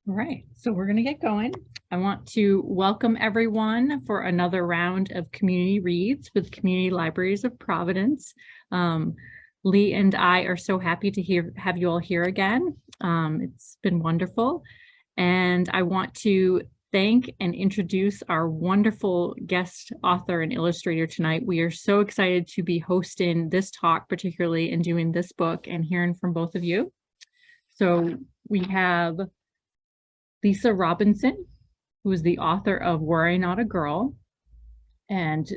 All right, so we're going to get going. I want to welcome everyone for another round of community reads with Community Libraries of Providence. Lee and I are so happy to have you all here again. It's been wonderful. And I want to thank and introduce our wonderful guest author and illustrator tonight. We are so excited to be hosting this talk, particularly in doing this book and hearing from both of you. So we have Lisa Robinson, who is the author of Were I Not a Girl, and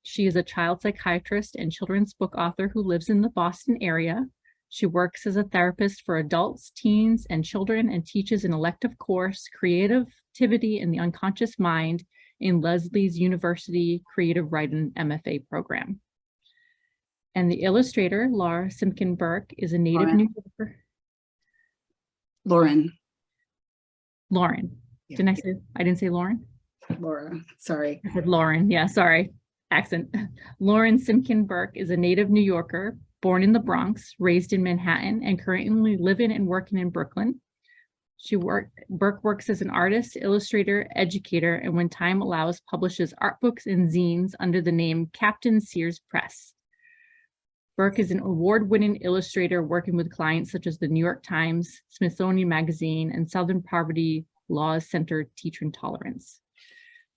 she is a child psychiatrist and children's book author who lives in the Boston area. She works as a therapist for adults, teens, and children and teaches an elective course, Creativity in the Unconscious Mind, in Lesley's University Creative Writing MFA program. And the illustrator, Lauren Simkin Berke, is a native New Yorker. Lauren. Yeah. Didn't I say? I didn't say Lauren? Laura, sorry. I said Lauren. Yeah, sorry. Accent. Lauren Simkin Berke is a native New Yorker, born in the Bronx, raised in Manhattan, and currently living and working in Brooklyn. Berke works as an artist, illustrator, educator, and when time allows, publishes art books and zines under the name Captain Sears Press. Berke is an award-winning illustrator working with clients such as the New York Times, Smithsonian Magazine, and Southern Poverty Law Center Teacher Intolerance.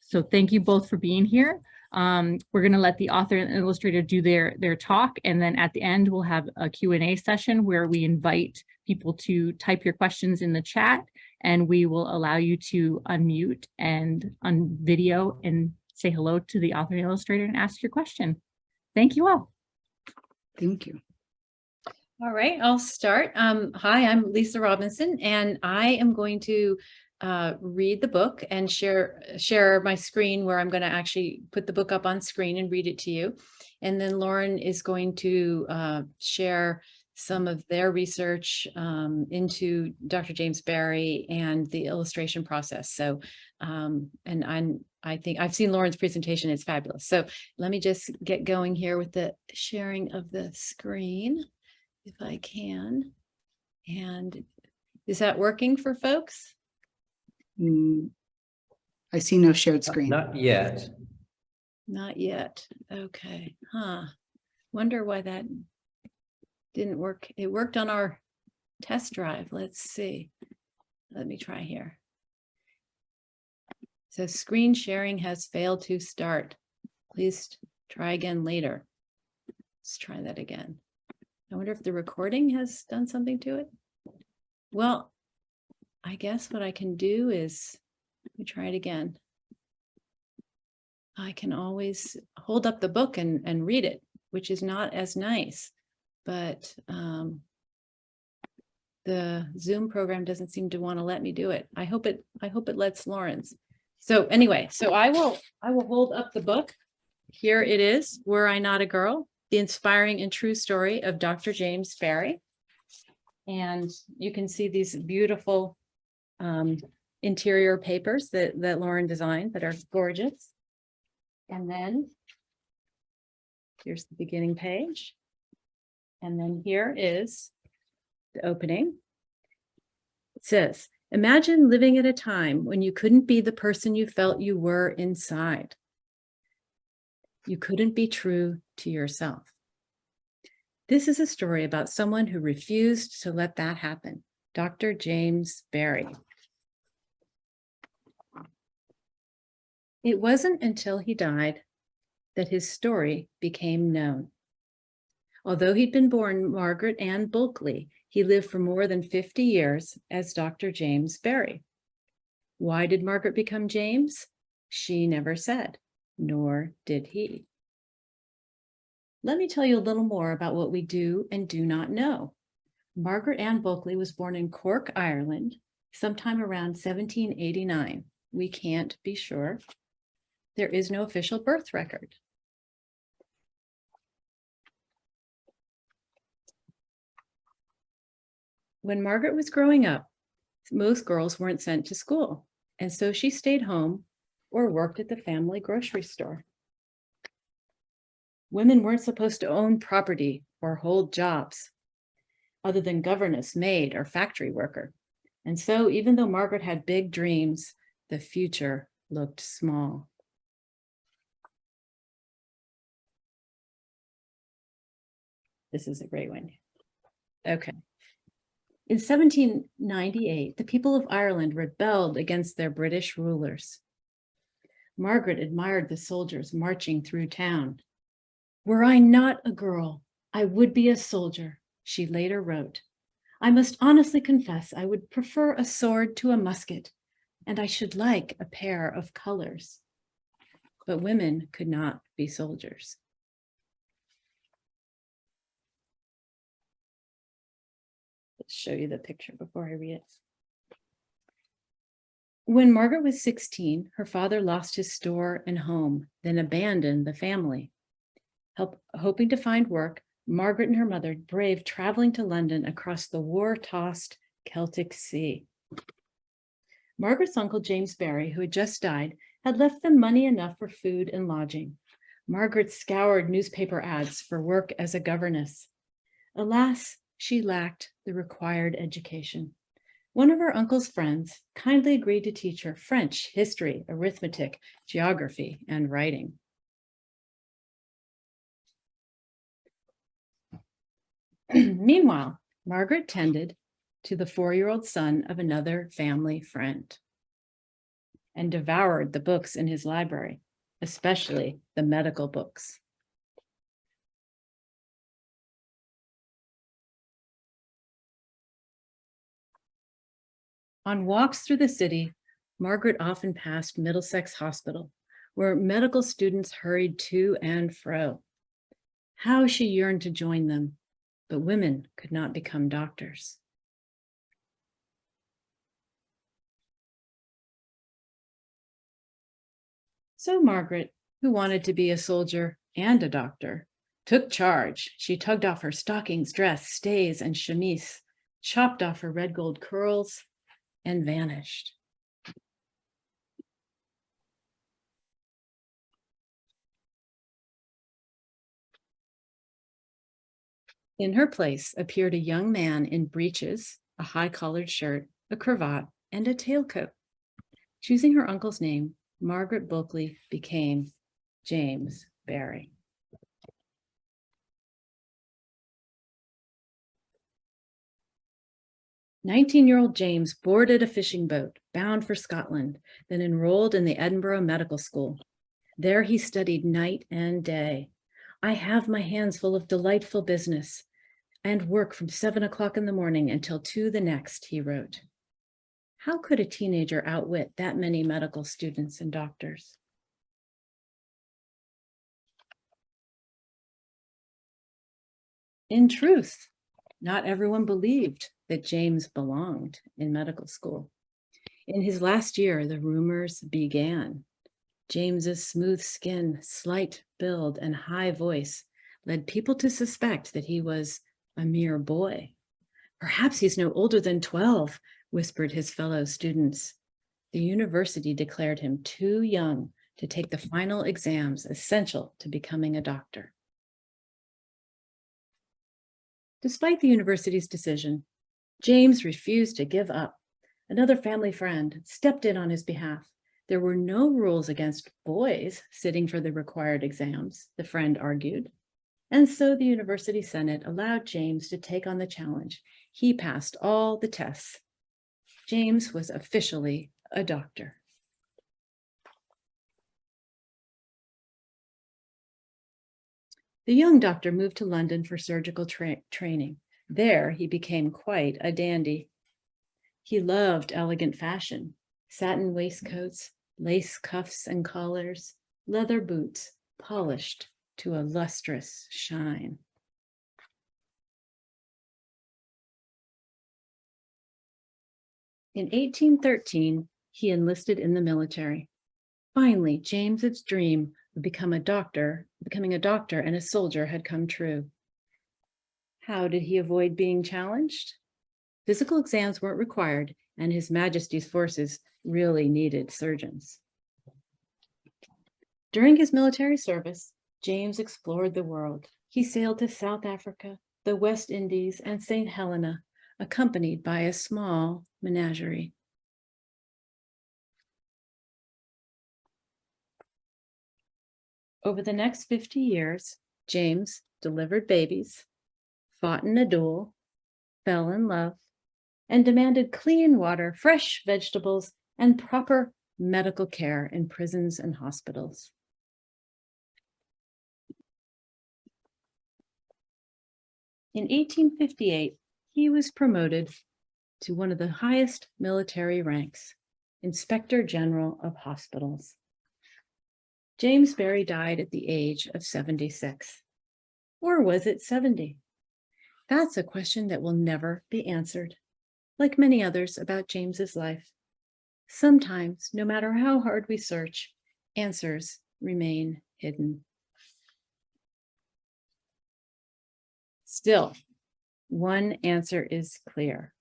So thank you both for being here. We're going to let the author and illustrator do their talk, and then at the end we'll have a Q&A session where we invite people to type your questions in the chat, and we will allow you to unmute and on video and say hello to the author and illustrator and ask your question. Thank you all. Thank you. All right, I'll start. Hi, I'm Lisa Robinson, and I am going to read the book and share my screen where I'm going to actually put the book up on screen and read it to you. And then Lauren is going to share some of their research into Dr. James Berke and the illustration process. So, I think I've seen Lauren's presentation. It's fabulous. So let me just get going here with the sharing of the screen, if I can. And is that working for folks? I see no shared screen. Not yet. Not yet. Okay. Wonder why that didn't work. It worked on our test drive. Let's see. Let me try here. So screen sharing has failed to start. Please try again later. Let's try that again. I wonder if the recording has done something to it. Well, I guess what I can do is, let me try it again. I can always hold up the book and read it, which is not as nice, but the Zoom program doesn't seem to want to let me do it. I hope it lets Lauren's. So anyway, so I will hold up the book. Here it is, Were I Not a Girl? The Inspiring and True Story of Dr. James Berke. And you can see these beautiful interior papers that Lauren designed that are gorgeous. And then here's the beginning page. And then here is the opening. It says, imagine living at a time when you couldn't be the person you felt you were inside. You couldn't be true to yourself. This is a story about someone who refused to let that happen, Dr. James Berke. It wasn't until he died that his story became known. Although he'd been born Margaret Ann Bulkley, he lived for more than 50 years as Dr. James Berke. Why did Margaret become James? She never said, nor did he. Let me tell you a little more about what we do and do not know. Margaret Ann Bulkley was born in Cork, Ireland, sometime around 1789. We can't be sure. There is no official birth record. When Margaret was growing up, most girls weren't sent to school, and so she stayed home or worked at the family grocery store. Women weren't supposed to own property or hold jobs other than governess, maid, or factory worker. And so, even though Margaret had big dreams, the future looked small. This is a great one. Okay. In 1798, the people of Ireland rebelled against their British rulers. Margaret admired the soldiers marching through town. "Were I not a girl, I would be a soldier," she later wrote. "I must honestly confess I would prefer a sword to a musket, and I should like a pair of colors." But women could not be soldiers. Let's show you the picture before I read it. When Margaret was 16, her father lost his store and home, then abandoned the family. Hoping to find work, Margaret and her mother braved traveling to London across the war-tossed Celtic Sea. Margaret's uncle, James Barry, who had just died, had left them money enough for food and lodging. Margaret scoured newspaper ads for work as a governess. Alas, she lacked the required education. One of her uncle's friends kindly agreed to teach her French, history, arithmetic, geography, and writing. Meanwhile, Margaret tended to the 4-year-old son of another family friend and devoured the books in his library, especially the medical books. On walks through the city, Margaret often passed Middlesex Hospital, where medical students hurried to and fro. How she yearned to join them, but women could not become doctors. So Margaret, who wanted to be a soldier and a doctor, took charge. She tugged off her stockings, dress, stays, and chemise, chopped off her red gold curls, and vanished. In her place appeared a young man in breeches, a high-collared shirt, a cravat, and a tailcoat. Choosing her uncle's name, Margaret Bulkley became James Barry. "19-year-old James boarded a fishing boat bound for Scotland, then enrolled in the Edinburgh Medical School. There he studied night and day. I have my hands full of delightful business and work from 7 o'clock in the morning until 2 the next," he wrote. How could a teenager outwit that many medical students and doctors? In truth, not everyone believed that James belonged in medical school. In his last year, the rumors began. James's smooth skin, slight build, and high voice led people to suspect that he was a mere boy. "Perhaps he's no older than 12, whispered his fellow students. The university declared him too young to take the final exams essential to becoming a doctor. Despite the university's decision, James refused to give up. Another family friend stepped in on his behalf. There were no rules against boys sitting for the required exams, the friend argued. And so the university senate allowed James to take on the challenge. He passed all the tests. James was officially a doctor. The young doctor moved to London for surgical training. There, he became quite a dandy. He loved elegant fashion, satin waistcoats, lace cuffs and collars, leather boots, polished to a lustrous shine. In 1813, he enlisted in the military. Finally, James's dream of becoming a doctor and a soldier had come true. How did he avoid being challenged? Physical exams weren't required, and His Majesty's forces really needed surgeons. During his military service, James explored the world. He sailed to South Africa, the West Indies, and St. Helena, accompanied by a small menagerie. Over the next 50 years, James delivered babies, fought in a duel, fell in love, and demanded clean water, fresh vegetables, and proper medical care in prisons and hospitals. In 1858, he was promoted to one of the highest military ranks, Inspector General of Hospitals. James Berry died at the age of 76. Or was it 70? That's a question that will never be answered. Like many others about James's life, sometimes, no matter how hard we search, answers remain hidden. Still, one answer is clear.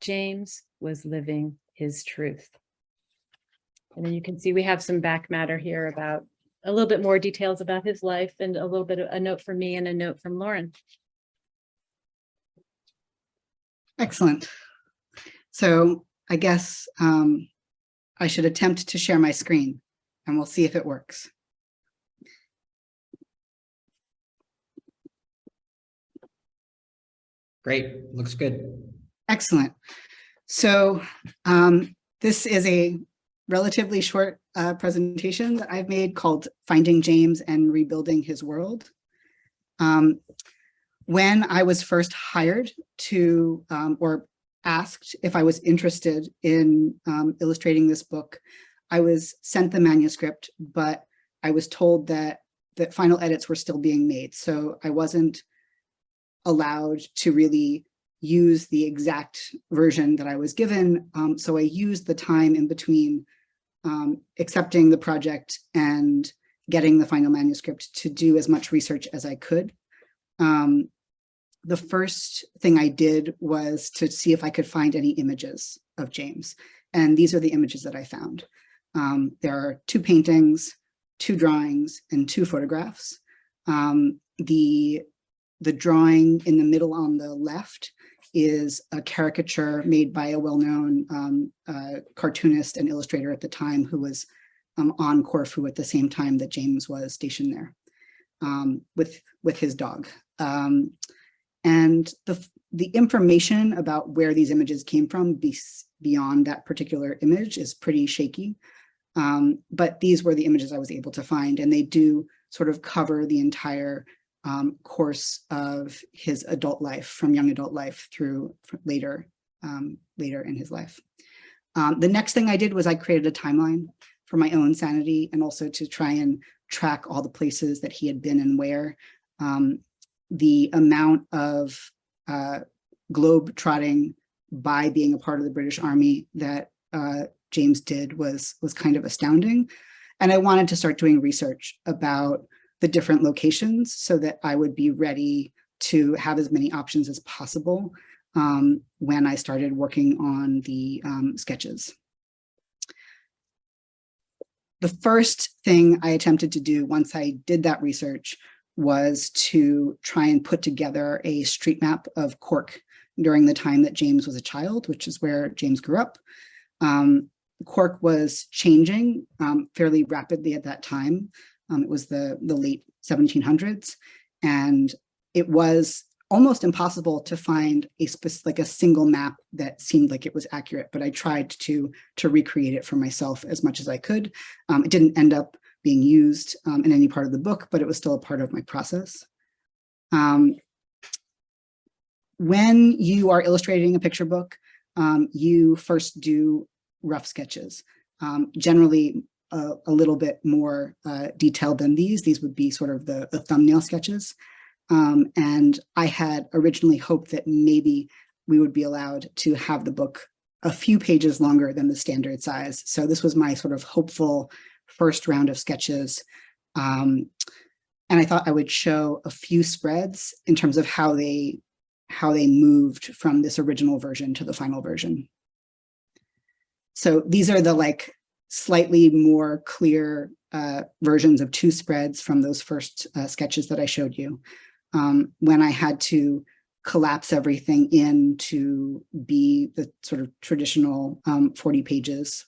James was living his truth. And then you can see we have some back matter here about a little bit more details about his life and a little bit of a note from me and a note from Lauren. Excellent. So I guess I should attempt to share my screen and we'll see if it works. Great, looks good. Excellent. So this is a relatively short presentation that I've made called Finding James and Rebuilding His World. When I was first hired to, or asked if I was interested in illustrating this book, I was sent the manuscript, but I was told that final edits were still being made. So I wasn't allowed to really use the exact version that I was given. So I used the time in between accepting the project and getting the final manuscript to do as much research as I could. The first thing I did was to see if I could find any images of James. And these are the images that I found. There are 2 paintings, 2 drawings, and 2 photographs. The drawing in the middle on the left is a caricature made by a well-known cartoonist and illustrator at the time who was on Corfu at the same time that James was stationed there with his dog. And the information about where these images came from beyond that particular image is pretty shaky. But these were the images I was able to find, and they do sort of cover the entire course of his adult life, from young adult life through later in his life. The next thing I did was I created a timeline for my own sanity and also to try and track all the places that he had been and where. The amount of globe trotting by being a part of the British Army that James did was kind of astounding. And I wanted to start doing research about the different locations so that I would be ready to have as many options as possible when I started working on the sketches. The first thing I attempted to do once I did that research was to try and put together a street map of Cork during the time that James was a child, which is where James grew up. Cork was changing fairly rapidly at that time. It was the late 1700s, and it was almost impossible to find a single map that seemed like it was accurate, but I tried to recreate it for myself as much as I could. It didn't end up being used in any part of the book, but it was still a part of my process. When you are illustrating a picture book, you first do rough sketches. Generally, a little bit more detailed than these. These would be sort of the thumbnail sketches. And I had originally hoped that maybe we would be allowed to have the book a few pages longer than the standard size. So this was my sort of hopeful first round of sketches. And I thought I would show a few spreads in terms of how they moved from this original version to the final version. So these are the slightly more clear versions of 2 spreads from those first sketches that I showed you. When I had to collapse everything in to be the sort of traditional 40 pages.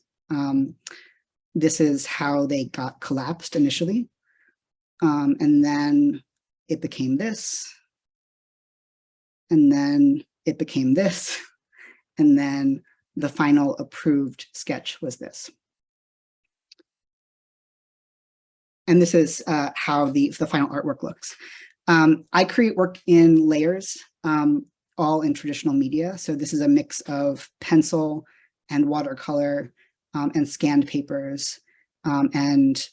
This is how they got collapsed initially. And then it became this. And then it became this. And then the final approved sketch was this. And this is how the final artwork looks. I create work in layers, all in traditional media. So this is a mix of pencil and watercolor and scanned papers and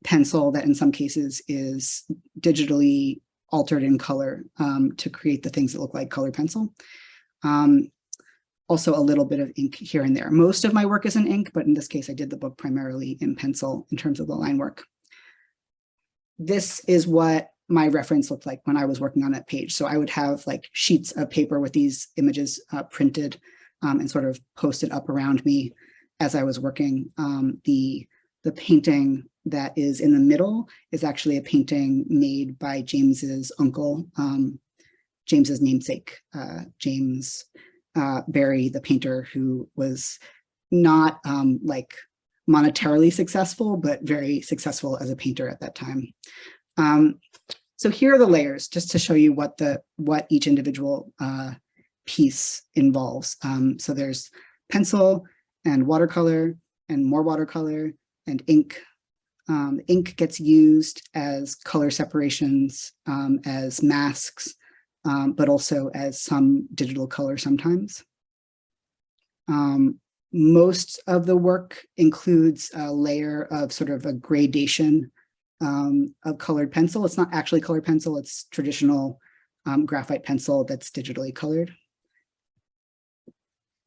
pencil that in some cases is digitally altered in color to create the things that look like color pencil. Also a little bit of ink here and there. Most of my work is in ink, but in this case, I did the book primarily in pencil in terms of the line work. This is what my reference looked like when I was working on that page. So I would have like sheets of paper with these images printed and sort of posted up around me as I was working. The painting that is in the middle is actually a painting made by James's uncle, James's namesake, James Barry, the painter, who was not like monetarily successful, but very successful as a painter at that time. So here are the layers, just to show you what each individual piece involves. So there's pencil and watercolor and more watercolor and ink. Ink gets used as color separations, as masks, but also as some digital color sometimes. Most of the work includes a layer of sort of a gradation of colored pencil. It's not actually colored pencil, it's traditional graphite pencil that's digitally colored.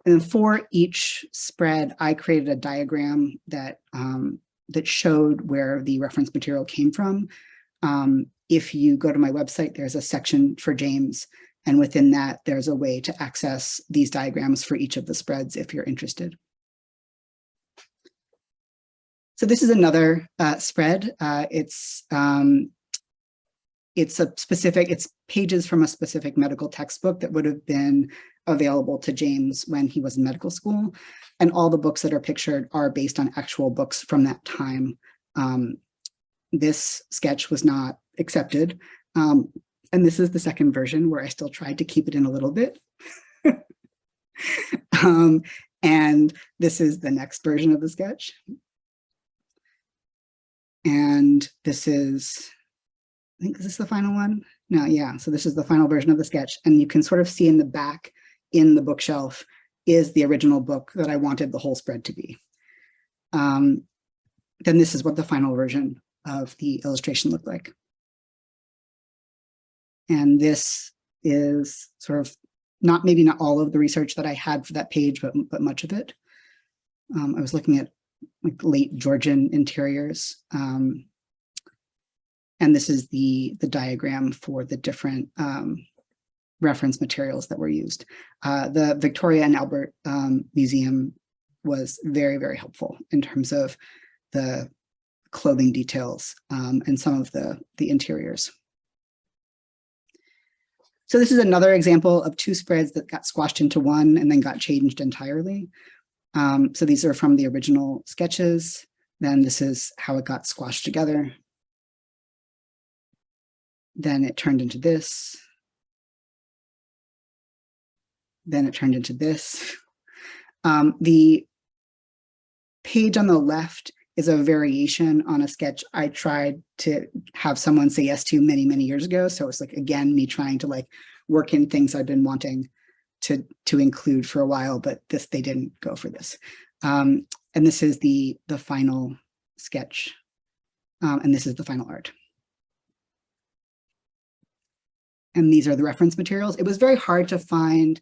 And for each spread, I created a diagram that that showed where the reference material came from. If you go to my website, there's a section for James, and within that, there's a way to access these diagrams for each of the spreads if you're interested. So this is another spread. It's pages from a specific medical textbook that would have been available to James when he was in medical school. And all the books that are pictured are based on actual books from that time. This sketch was not accepted. And this is the second version where I still tried to keep it in a little bit. And this is the next version of the sketch. And this is, I think this is the final one. No, yeah, so this is the final version of the sketch. And you can sort of see in the back in the bookshelf is the original book that I wanted the whole spread to be. Then this is what the final version of the illustration looked like. And this is sort of maybe not all of the research that I had for that page, but much of it. I was looking at like late Georgian interiors. And this is the diagram for the different reference materials that were used. The Victoria and Albert Museum was very, very helpful in terms of the clothing details and some of the interiors. So this is another example of two spreads that got squashed into one and then got changed entirely. So these are from the original sketches. Then this is how it got squashed together. Then it turned into this. Then it turned into this. The page on the left is a variation on a sketch I tried to have someone say yes to many, many years ago. So it's like, again, me trying to like work in things I've been wanting to include for a while, but they didn't go for this. And this is the final sketch. And this is the final art. And these are the reference materials. It was very hard to find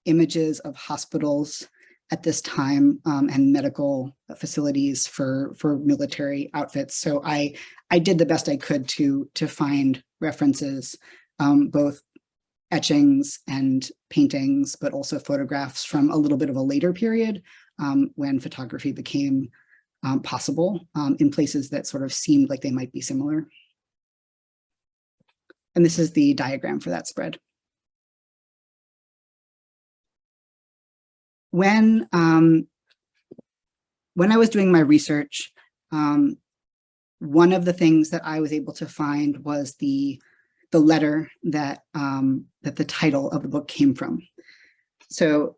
images of hospitals at this time and medical facilities for military outfits. So I did the best I could to find references, both etchings and paintings, but also photographs from a little bit of a later period when photography became possible in places that sort of seemed like they might be similar. And this is the diagram for that spread. when I was doing my research, one of the things that I was able to find was the letter that the title of the book came from. So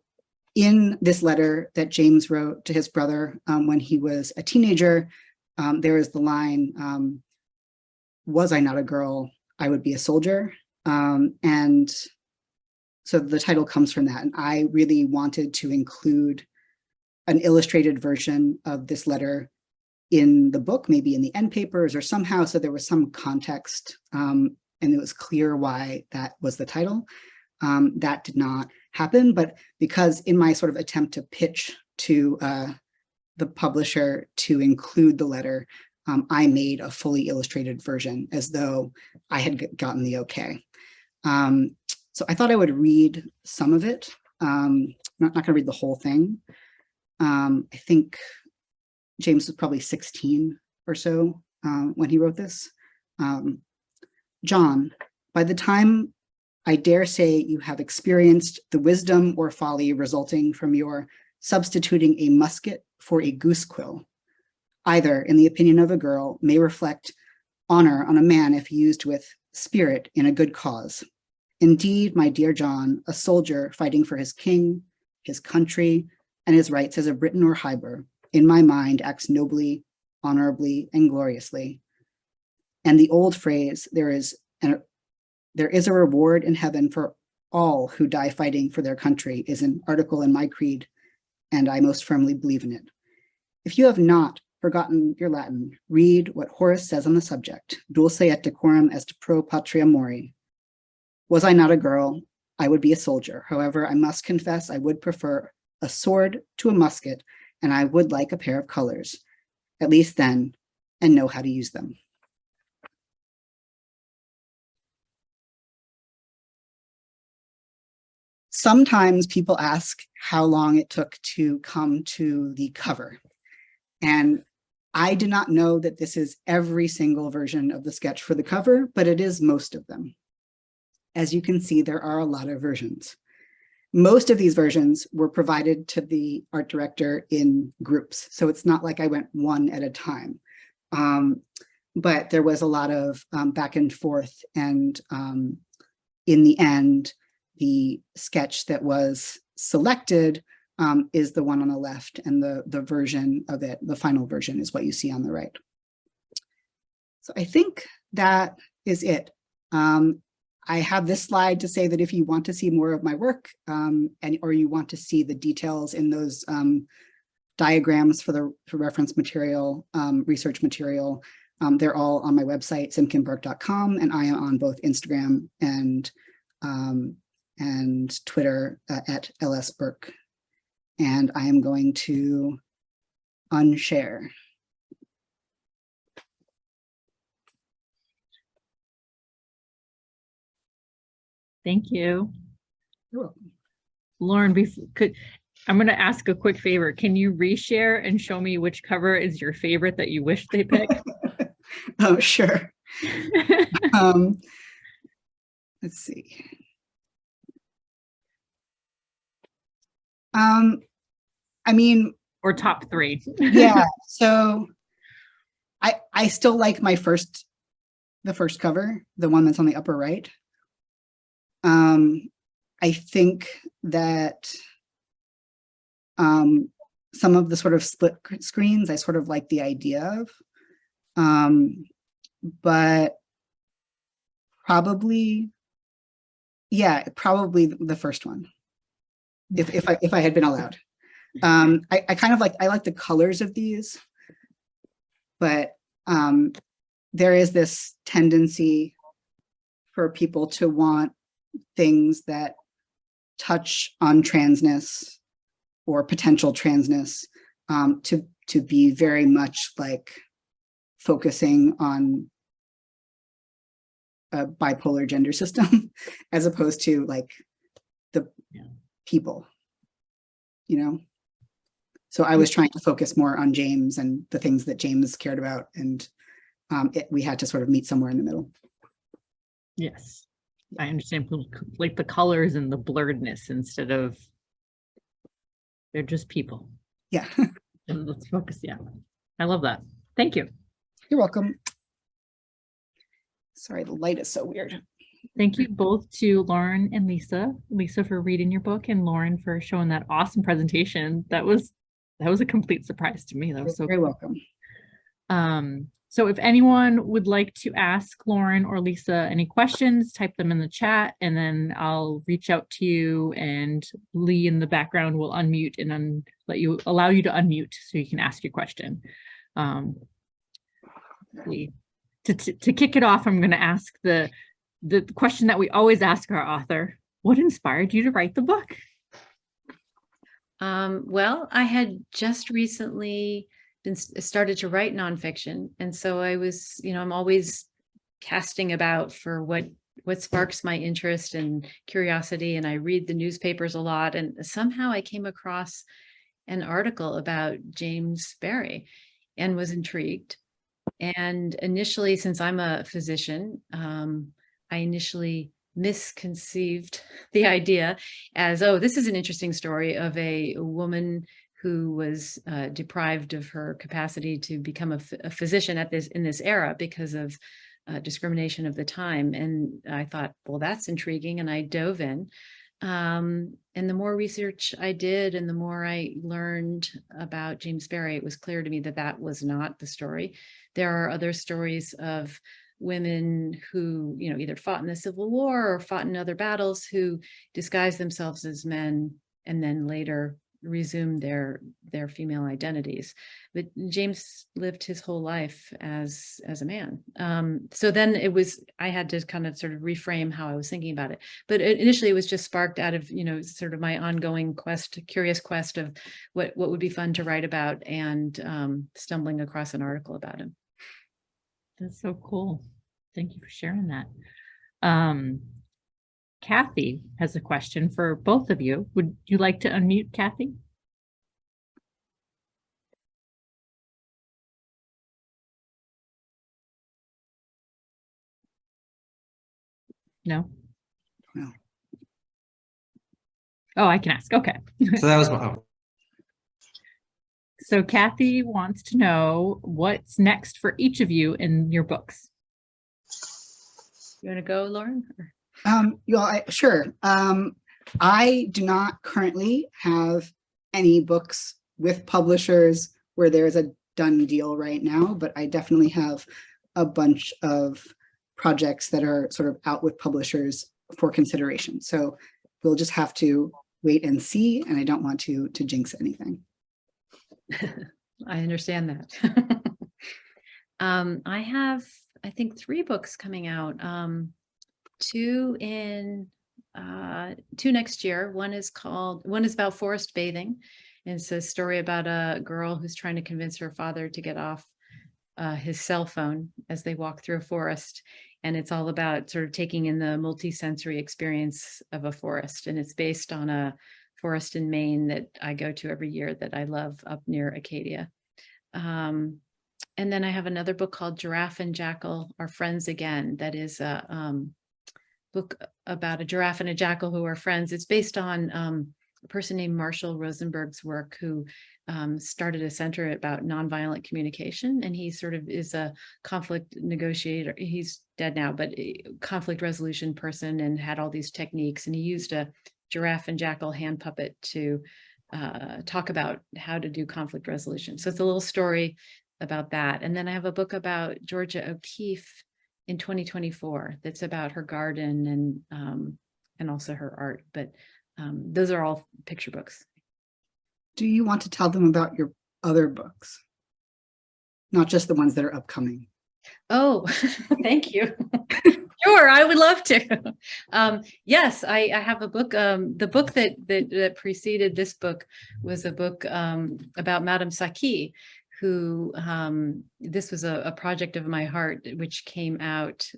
in this letter that James wrote to his brother when he was a teenager, there is the line, "Was I not a girl, I would be a soldier." And so the title comes from that. And I really wanted to include an illustrated version of this letter in the book, maybe in the end papers or somehow, so there was some context and it was clear why that was the title. That did not happen, but because in my sort of attempt to pitch to the publisher to include the letter, I made a fully illustrated version as though I had gotten the okay. So I thought I would read some of it. I'm not going to read the whole thing. I think James was probably 16 or so when he wrote this. John, by the time I dare say you have experienced the wisdom or folly resulting from your substituting a musket for a goose quill, either, in the opinion of a girl, may reflect honor on a man if used with spirit in a good cause. Indeed, my dear John, a soldier fighting for his king, his country, and his rights as a Briton or Hyber, in my mind, acts nobly, honorably, and gloriously. And the old phrase, there is a reward in heaven for all who die fighting for their country, is an article in my creed, and I most firmly believe in it. If you have not forgotten your Latin, read what Horace says on the subject, dulce et decorum est pro patria mori. Was I not a girl, I would be a soldier. However, I must confess I would prefer a sword to a musket, and I would like a pair of colors, at least then, and know how to use them. Sometimes people ask how long it took to come to the cover. And I did not know that this is every single version of the sketch for the cover, but it is most of them. As you can see, there are a lot of versions. Most of these versions were provided to the art director in groups. So it's not like I went one at a time. But there was a lot of back and forth. And in the end, the sketch that was selected is the one on the left, and the version of it, the final version, is what you see on the right. So I think that is it. I have this slide to say that if you want to see more of my work or you want to see the details in those diagrams for reference material, research material, they're all on my website, simkinberke.com, and I am on both Instagram and Twitter at lsberke. And I am going to unshare. Thank you. You're welcome. Lauren, I'm going to ask a quick favor. Can you reshare and show me which cover is your favorite that you wish they picked? Oh, sure. Let's see. I mean, or top three. Yeah. So I still like the first cover, the one that's on the upper right. I think that some of the sort of split screens I sort of like the idea of, but probably the first one, if I had been allowed. I kind of I like the colors of these, but there is this tendency for people to want things that touch on transness or potential transness to be very much like focusing on a bipolar gender system as opposed to like the people, you know? So I was trying to focus more on James and the things that James cared about, and we had to sort of meet somewhere in the middle. Yes, I understand, like the colors and the blurredness instead of They're just people. Yeah, And let's focus. Yeah. I love that. Thank you. you're welcome. Sorry, the light is so weird. Thank you both to Lauren and Lisa. Lisa for reading your book and Lauren for showing that awesome presentation. That was a complete surprise to me. That was so Very welcome. So if anyone would like to ask Lauren or Lisa any questions, type them in the chat and then I'll reach out to you, and Lee in the background will unmute and allow you to unmute so you can ask your question. Lee, to kick it off, I'm going to ask the question that we always ask our author. What inspired you to write the book? Well, I had just recently started to write nonfiction. And so I was, I'm always casting about for what sparks my interest and curiosity. And I read the newspapers a lot. And somehow I came across an article about James Barrie and was intrigued. And initially, since I'm a physician, I initially misconceived the idea as, oh, this is an interesting story of a woman who was deprived of her capacity to become a physician in this era because of discrimination of the time. And I thought, well, that's intriguing. And I dove in. And the more research I did and the more I learned about James Barrie, it was clear to me that that was not the story. There are other stories of women who, either fought in the Civil War or fought in other battles, who disguised themselves as men and then later resumed their female identities. But James lived his whole life as a man. So then I had to kind of sort of reframe how I was thinking about it. But initially it was just sparked out of, sort of my ongoing curious quest of what would be fun to write about, and stumbling across an article about him. That's so cool. Thank you for sharing that. Kathy has a question for both of you. Would you like to unmute, Kathy? No? No. Oh, I can ask. Okay. So that was my, So Kathy wants to know what's next for each of you in your books. You want to go, Lauren? Sure. I do not currently have any books with publishers where there's a done deal right now, but I definitely have a bunch of projects that are sort of out with publishers for consideration. So we'll just have to wait and see, and I don't want to jinx anything. I understand that. I have, I think, 3 books coming out. 2 next year. One is about forest bathing. And it's a story about a girl who's trying to convince her father to get off his cell phone as they walk through a forest. And it's all about sort of taking in the multi-sensory experience of a forest. And it's based on a forest in Maine that I go to every year that I love, up near Acadia. And then I have another book called Giraffe and Jackal Are Friends Again. That is a book about a giraffe and a jackal who are friends. It's based on a person named Marshall Rosenberg's work, who started a center about nonviolent communication. And he sort of is a conflict negotiator. He's dead now, but a conflict resolution person, and had all these techniques. And he used a giraffe and jackal hand puppet to talk about how to do conflict resolution. So it's a little story about that. And then I have a book about Georgia O'Keeffe in 2024 that's about her garden and also her art. But those are all picture books. Do you want to tell them about your other books? Not just the ones that are upcoming. Oh, thank you. Sure, I would love to. Yes, I have a book. The book that preceded this book was a book about Madame Saqui, who this was a project of my heart, which came out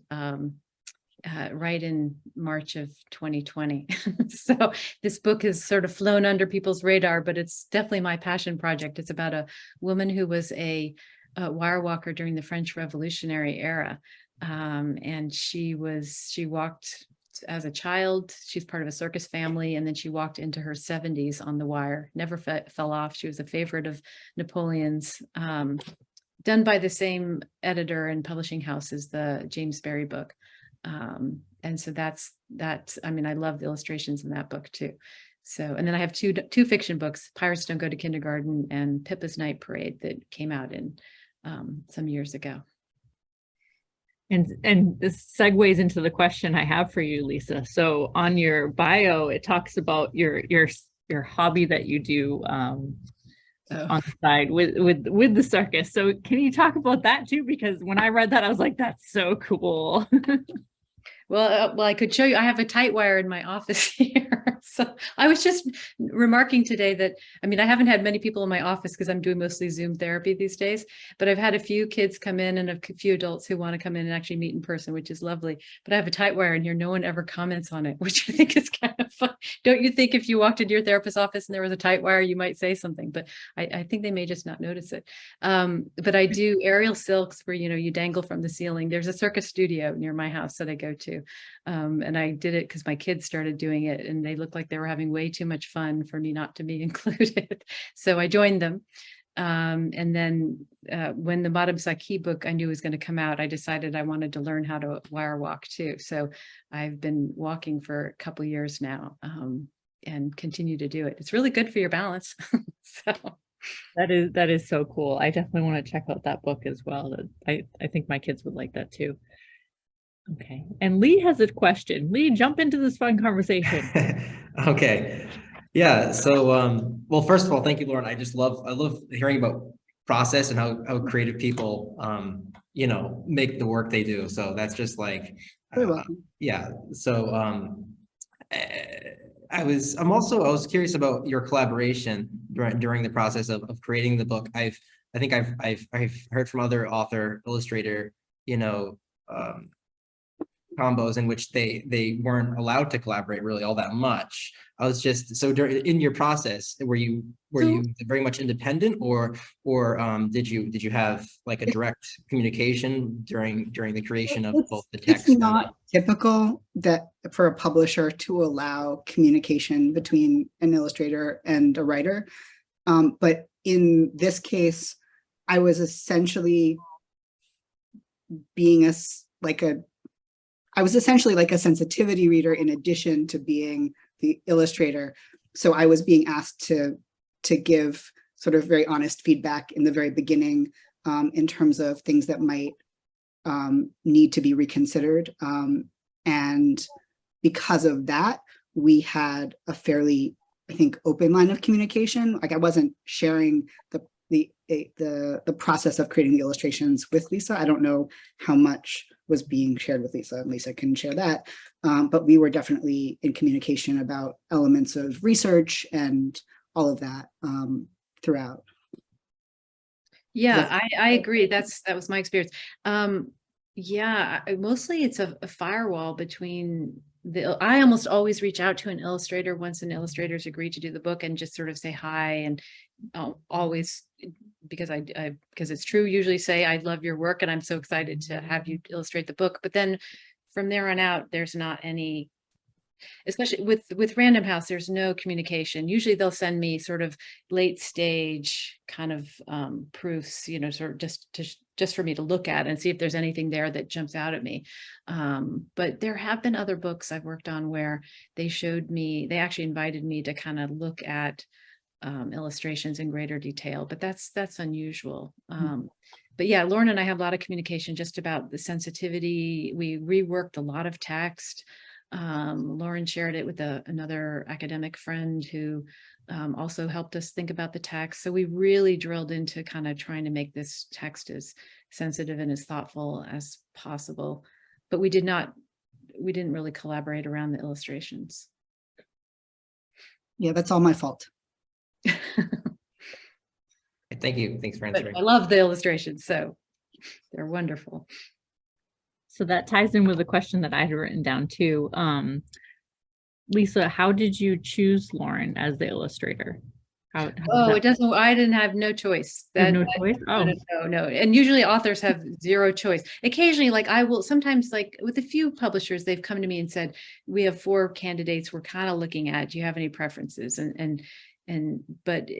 right in March of 2020. So this book has sort of flown under people's radar, but it's definitely my passion project. It's about a woman who was a wire walker during the French Revolutionary era. And she walked as a child. She's part of a circus family, and then she walked into her 70s on The Wire, never fell off. She was a favorite of Napoleon's, done by the same editor and publishing house as the James Barrie book. And so that's, I mean, I love the illustrations in that book too. So, and then I have two fiction books, Pirates Don't Go to Kindergarten and Pippa's Night Parade, that came out in some years ago. And this segues into the question I have for you, Lisa. So on your bio, it talks about your hobby that you do on the side with the circus. So can you talk about that too? Because when I read that, I was like, that's so cool. Well, I could show you. I have a tight wire in my office here. So I was just remarking today that, I mean, I haven't had many people in my office because I'm doing mostly Zoom therapy these days, but I've had a few kids come in and a few adults who want to come in and actually meet in person, which is lovely. But I have a tight wire in here. No one ever comments on it, which I think is kind of fun. Don't you think if you walked into your therapist's office and there was a tight wire, you might say something, but I think they may just not notice it. But I do aerial silks where, you know, you dangle from the ceiling. There's a circus studio near my house that I go to. And I did it because my kids started doing it and they looked like they were having way too much fun for me not to be included. So I joined them. And then when the Madame Saqui book I knew was going to come out, I decided I wanted to learn how to wire walk too. So I've been walking for a couple of years now and continue to do it. It's really good for your balance. So that is so cool. I definitely want to check out that book as well. I think my kids would like that too. Okay. And Lee has a question. Lee, jump into this fun conversation. Okay. Yeah. So, well, first of all, thank you, Lauren. I love hearing about process and how creative people, you know, make the work they do. So that's just like, yeah. So, I was curious about your collaboration during the process of creating the book. I think I've heard from other illustrator, you know, combos in which they weren't allowed to collaborate really all that much. I was just, so in your process, were you very much independent, or did you have like a direct communication during the creation of both the text? It's not typical that for a publisher to allow communication between an illustrator and a writer, but in this case, I was essentially being I was essentially like a sensitivity reader in addition to being the illustrator. So I was being asked to give sort of very honest feedback in the very beginning in terms of things that might need to be reconsidered. And because of that, we had a fairly, I think, open line of communication. Like I wasn't sharing the process of creating the illustrations with Lisa. I don't know how much was being shared with Lisa, and Lisa can share that. But we were definitely in communication about elements of research and all of that throughout. Yeah, I agree. That was my experience. Yeah, mostly it's a firewall between I almost always reach out to an illustrator once an illustrator's agreed to do the book and just sort of say hi, and always, because because it's true, usually say, I love your work and I'm so excited to have you illustrate the book. But then from there on out, there's not any, especially with Random House, there's no communication. Usually they'll send me sort of late stage kind of proofs, you know, sort of just for me to look at and see if there's anything there that jumps out at me. But there have been other books I've worked on where they actually invited me to kind of look at illustrations in greater detail, but that's unusual. But yeah, Lauren and I have a lot of communication just about the sensitivity. We reworked a lot of text. Lauren shared it with another academic friend who also helped us think about the text. So we really drilled into kind of trying to make this text as sensitive and as thoughtful as possible. But we didn't really collaborate around the illustrations. Yeah, that's all my fault. Thank you. Thanks for answering. But I love the illustrations, so they're wonderful. So that ties in with a question that I had written down too. Lisa, how did you choose Lauren as the illustrator? How Oh, does it doesn't, I didn't have no choice. You have That, no choice? Oh. no. And usually authors have zero choice. Occasionally, like I will sometimes, like with a few publishers, they've come to me and said, we have 4 candidates we're kind of looking at. Do you have any preferences? But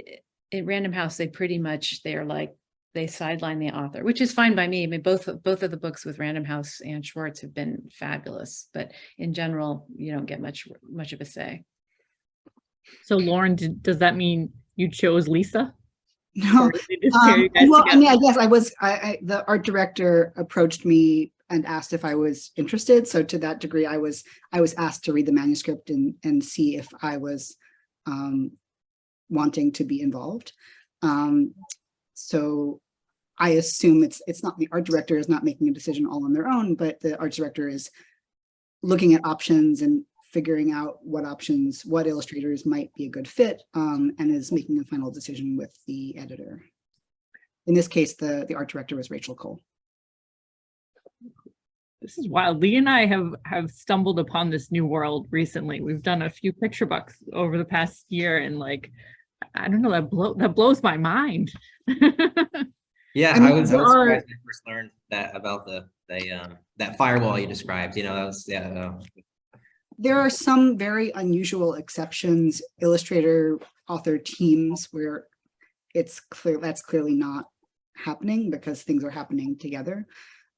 at Random House, they pretty much, they're like, they sideline the author, which is fine by me. I mean, both of the books with Random House and Schwartz have been fabulous, but in general, you don't get much of a say. So Lauren, does that mean you chose Lisa? No. Or did they just pair you guys Well, I mean, together? I guess I was, the art director approached me and asked if I was interested. So to that degree, I was asked to read the manuscript and see if I was wanting to be involved. So I assume it's not, the art director is not making a decision all on their own, but the art director is looking at options and figuring out what illustrators might be a good fit, and is making a final decision with the editor. In this case, the art director was Rachel Cole. This is wild. Lee and I have stumbled upon this new world recently. We've done a few picture books over the past year, and like, I don't know, that blows my mind. Yeah, I mean, I was there surprised are- when I first learned that about that firewall you described. You know, that was There are some very unusual exceptions, illustrator author teams, where it's clear that's clearly not happening because things are happening together.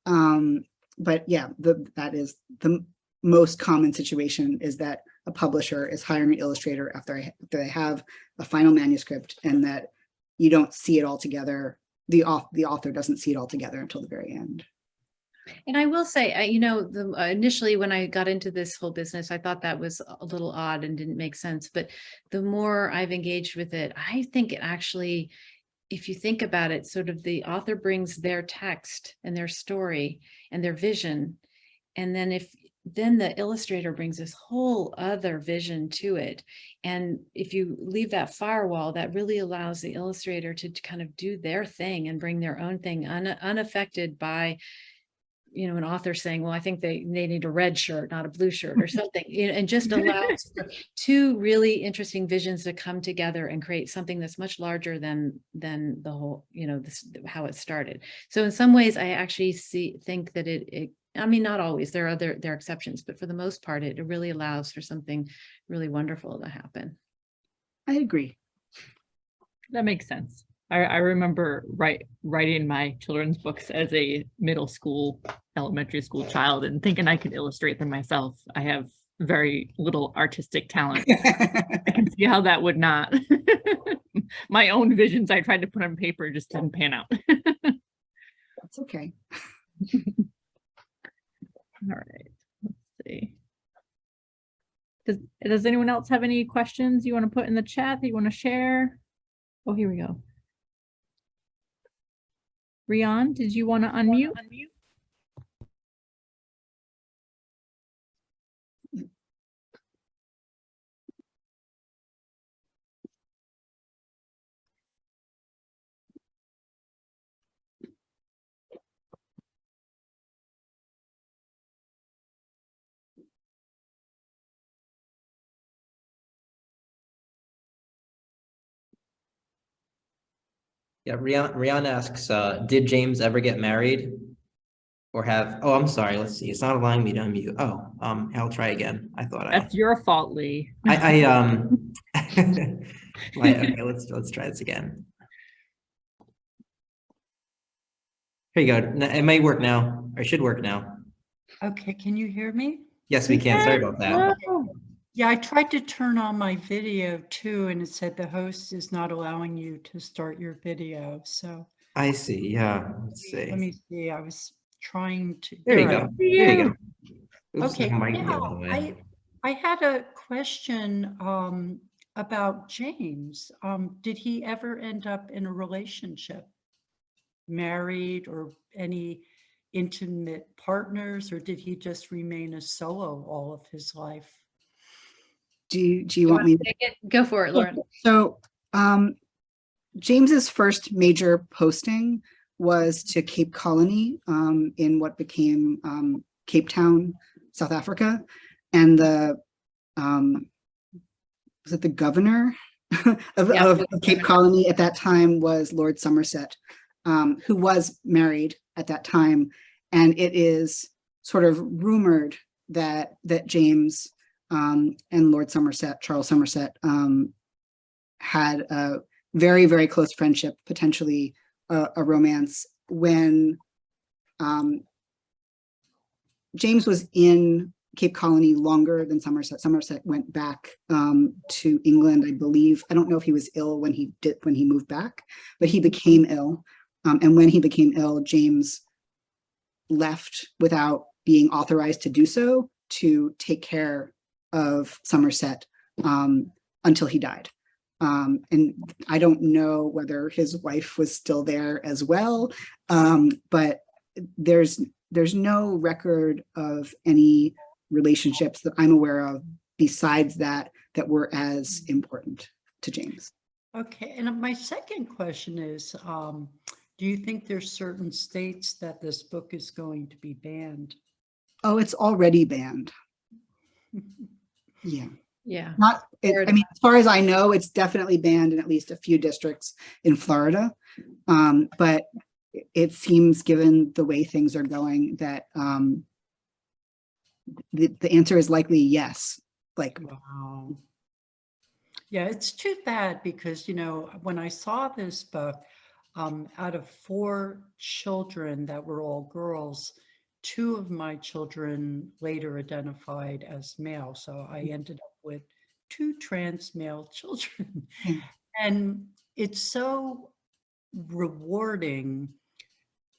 But yeah, that is the most common situation, is that a publisher is hiring an illustrator after they have a final manuscript, and that you don't see it all together. The author doesn't see it all together until the very end. And I will say, you know, initially when I got into this whole business, I thought that was a little odd and didn't make sense. But the more I've engaged with it, I think it actually, if you think about it, sort of the author brings their text and their story and their vision. And then the illustrator brings this whole other vision to it. And if you leave that firewall, that really allows the illustrator to kind of do their thing and bring their own thing unaffected by, you know, an author saying, well, I think they need a red shirt, not a blue shirt or something, you know, and just allows for 2 really interesting visions to come together and create something that's much larger than the whole, you know, how it started. So in some ways, I actually think that it I mean, not always, there are exceptions, but for the most part, it really allows for something really wonderful to happen. I agree. That makes sense. I remember writing my children's books as a middle school, elementary school child, and thinking I could illustrate them myself. I have very little artistic talent. I can see how that would not. My own visions I tried to put on paper just didn't pan out. That's okay. All right, let's see. Does anyone else have any questions you want to put in the chat that you want to share? Oh, here we go. Rian, did you want to unmute? yeah. Rihanna asks, did James ever get married or have? Oh, I'm sorry. Let's see. It's not allowing me to unmute. Oh, I'll try again. I thought That's your fault, Lee. okay, let's try this again. Here you go. It may work now, or it should work now. Okay, can you hear me? Yes, we can. Sorry about that. Whoa. Yeah, I tried to turn on my video too, and it said the host is not allowing you to start your video. So I see. Yeah. Let's let see. me see. I was trying to. There you All go. right. There you go. Oops, Okay. I might Yeah, go all the way. I had a question about James. Did he ever end up in a relationship, married, or any intimate partners, or did he just remain a solo all of his life? Do you want me to? Take it? Go for it, Lauren. So James's first major posting was to Cape Colony in what became Cape Town, South Africa. And was it the governor Yeah. of Cape Colony at that time was Lord Somerset, who was married at that time. And it is sort of rumored that James and Lord Somerset, Charles Somerset, had a very, very close friendship, potentially a romance, when James was in Cape Colony longer than Somerset. Somerset went back to England, I believe. I don't know if he was ill when he moved back, but he became ill. And when he became ill, James left without being authorized to do so, to take care of Somerset until he died. And I don't know whether his wife was still there as well, but there's no record of any relationships that I'm aware of besides that were as important to James. Okay, and my second question is, do you think there's certain states that this book is going to be banned? Oh, it's already banned. Yeah. Yeah. I mean, as far as I know, it's definitely banned in at least a few districts in Florida. But it seems, given the way things are going, that the answer is likely yes. Like, Wow. Yeah, it's too bad because, you know, when I saw this book, out of 4 children that were all girls, 2 of my children later identified as male. So I ended up with 2 trans male children. Yeah. And it's so rewarding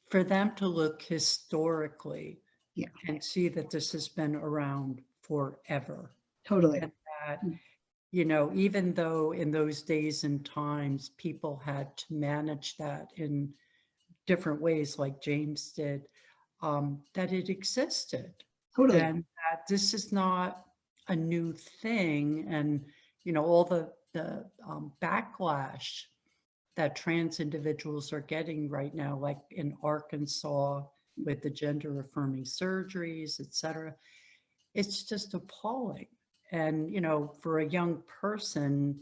for them to look historically, Yeah. and see that this has been around forever. Totally. And that, you know, even though in those days and times people had to manage that in different ways, like James did, that it existed. Totally. And that this is not a new thing. And, you know, all the backlash that trans individuals are getting right now, like in Arkansas with the gender affirming surgeries, et cetera, it's just appalling. And, you know, for a young person,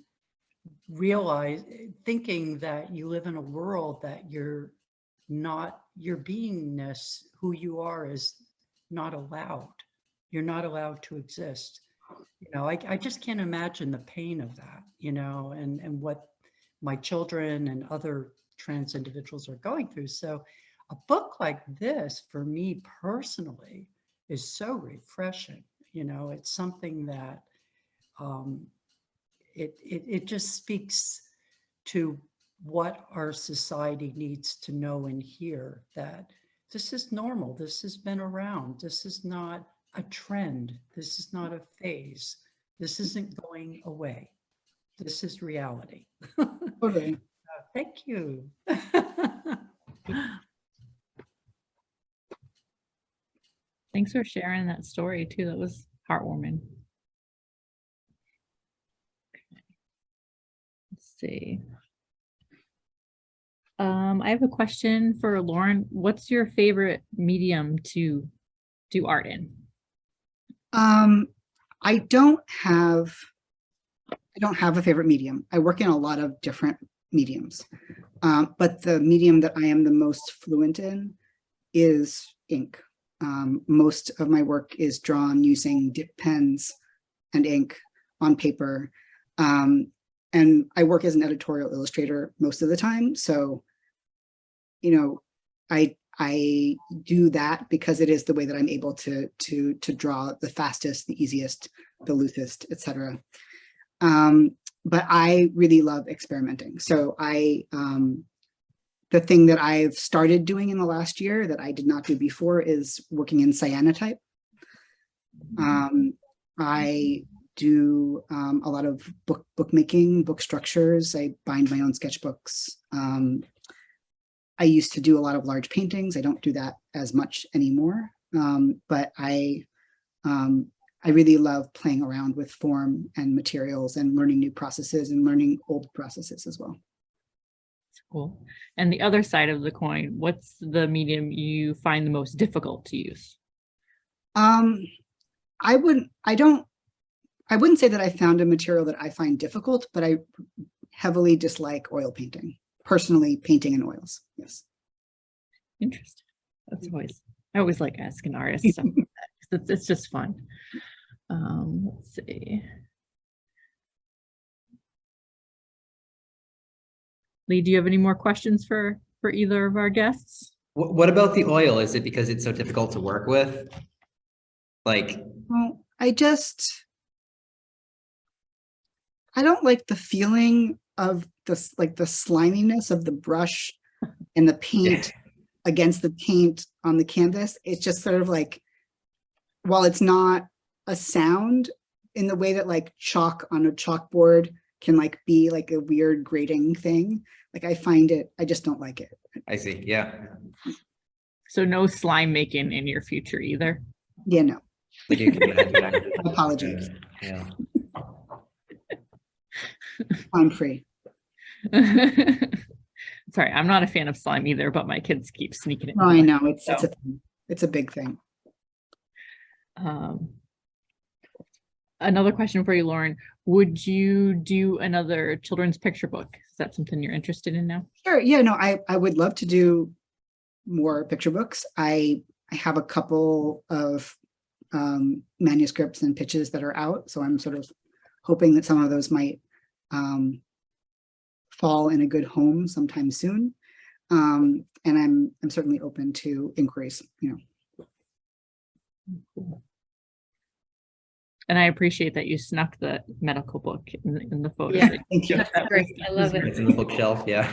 thinking that you live in a world that your beingness, who you are, is not allowed. You're not allowed to exist. You know, I just can't imagine the pain of that, you know, and what my children and other trans individuals are going through. So a book like this, for me personally, is so refreshing. You know, it's something that it just speaks to what our society needs to know and hear, that this is normal. This has been around. This is not a trend. This is not a phase. This isn't going away. This is reality. Totally. Thank you. Thanks for sharing that story too. That was heartwarming. Okay. Let's see. I have a question for Lauren. What's your favorite medium to do art in? I don't have a favorite medium. I work in a lot of different mediums, but the medium that I am the most fluent in is ink. Most of my work is drawn using dip pens and ink on paper. And I work as an editorial illustrator most of the time. So, you know, I do that because it is the way that I'm able to draw the fastest, the easiest, the loosest, etc. But I really love experimenting. So the thing that I've started doing in the last year that I did not do before is working in cyanotype. I do a lot of bookmaking, book structures. I bind my own sketchbooks. I used to do a lot of large paintings. I don't do that as much anymore, but I really love playing around with form and materials and learning new processes and learning old processes as well. Cool. And the other side of the coin, what's the medium you find the most difficult to use? I wouldn't say that I found a material that I find difficult, but I heavily dislike oil painting. Personally, painting in oils. Yes. Interesting. I always like asking artists stuff like that, 'cause it's just fun. Let's see. Lee, do you have any more questions for either of our guests? What about the oil? Is it because it's so difficult to work with? Like, Well, I don't like the feeling of this, like the sliminess of the brush and the paint against the paint on the canvas. It's just sort of like, while it's not a sound in the way that like chalk on a chalkboard can like be like a weird grating thing, like I just don't like it. I see. Yeah. So no slime making in your future either. Yeah, no. Like you can imagine. Apologies. Yeah. I'm free. Sorry, I'm not a fan of slime either, but my kids keep sneaking it. No, I know So- it's a big thing. Another question for you, Lauren. Would you do another children's picture book? Is that something you're interested in now? Sure. Yeah, no, I would love to do more picture books. I have a couple of manuscripts and pitches that are out, so I'm sort of hoping that some of those might fall in a good home sometime soon. And I'm certainly open to inquiries, And I appreciate that you snuck the medical book in the photo. Yeah. Thank you. That's great. I love It's it. in the bookshelf. Yeah.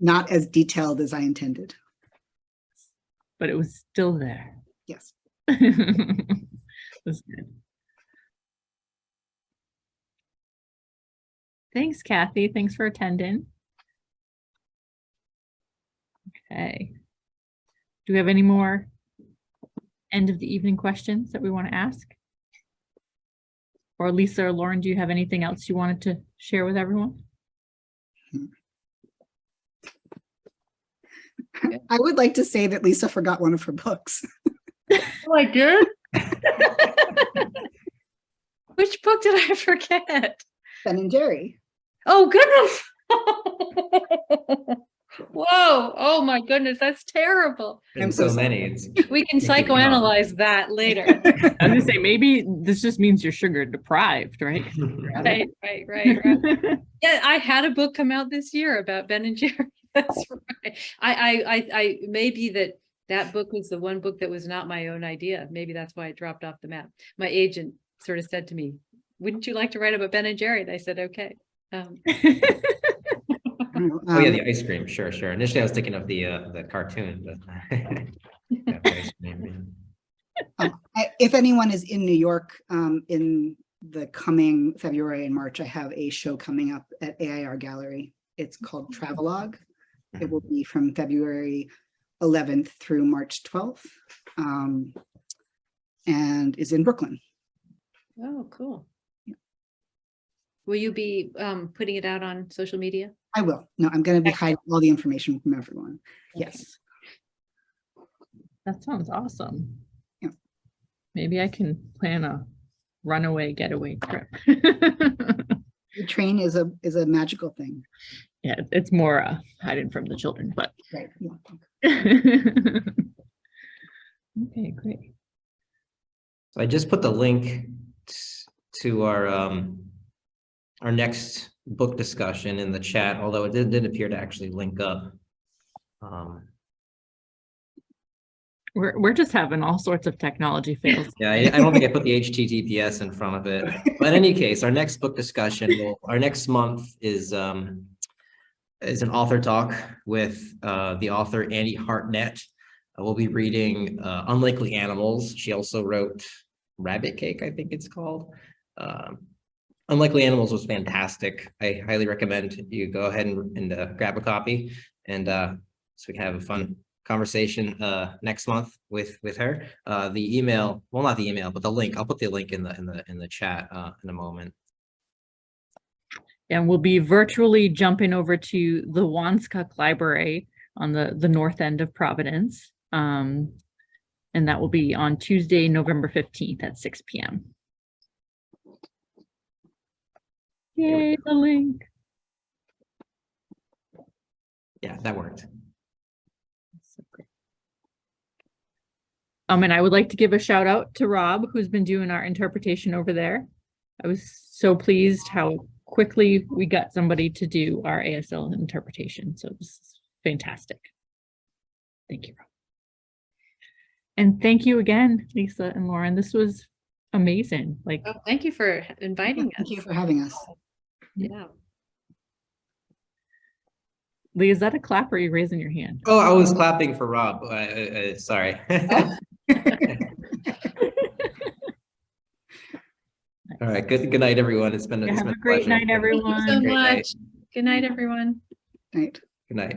Not as detailed as I intended. But it was still there. Yes. That's good. Thanks, Kathy. Thanks for attending. Okay. Do we have any more end of the evening questions that we want to ask? Or Lisa or Lauren, do you have anything else you wanted to share with everyone? I would like to say that Lisa forgot one of her books. Oh, I did? Which book did I forget? Ben and Jerry. Oh, goodness. Whoa. Oh, my goodness. That's terrible. And I'm so so many. It's We can Thank you, psychoanalyze that later. I was gonna say, maybe this just means you're sugar deprived, right? Right. Yeah, I had a book come out this year about Ben and Jerry. That's right. I maybe that book was the one book that was not my own idea. Maybe that's why it dropped off the map. My agent sort of said to me, "Wouldn't you like to write about Ben and Jerry?" And I said, "Okay." Oh yeah, the ice cream. Sure. Initially, I was thinking of the cartoon, but yeah, the ice cream, yeah. If anyone is in New York in the coming February and March, I have a show coming up at AIR Gallery. It's called Travelogue. It will be from February 11th through March 12th, and is in Brooklyn. Oh, cool. Will you be putting it out on social media? I will. No, I'm going to be hiding all the information from everyone. Yes. That sounds awesome. Yeah. Maybe I can plan a runaway getaway trip. The train is a magical thing. Yeah, it's more hiding from the children, but Right. Yeah. okay, great. So I just put the link to our next book discussion in the chat, although it didn't appear to actually link up. We're just having all sorts of technology fails. Yeah, I don't think I put the HTTPS in front of it. But in any case, our next book discussion, our next month is an author talk with the author Annie Hartnett. We'll be reading Unlikely Animals. She also wrote Rabbit Cake, I think it's called. Unlikely Animals was fantastic. I highly recommend you go ahead and grab a copy, and so we can have a fun conversation next month with her. The email, well, not the email, but the link. I'll put the link in the chat in a moment. And we'll be virtually jumping over to the Wanskuck Library on the north end of Providence. And that will be on Tuesday, November 15th at 6 p.m. Yay, the link. Yeah, that worked. And I would like to give a shout out to Rob, who's been doing our interpretation over there. I was so pleased how quickly we got somebody to do our ASL interpretation. So this is fantastic. Thank you, Rob. And thank you again, Lisa and Lauren. This was amazing. Like, Oh, thank you for inviting us. Thank you for having us. Yeah. Lee, is that a clap or are you raising your hand? Oh, I was clapping for Rob. Sorry. All right. Good night, everyone. It's been Yeah, it's have been a great pleasure. night, everyone. Thank you so Great night. much. Good night, everyone. Right. Good night.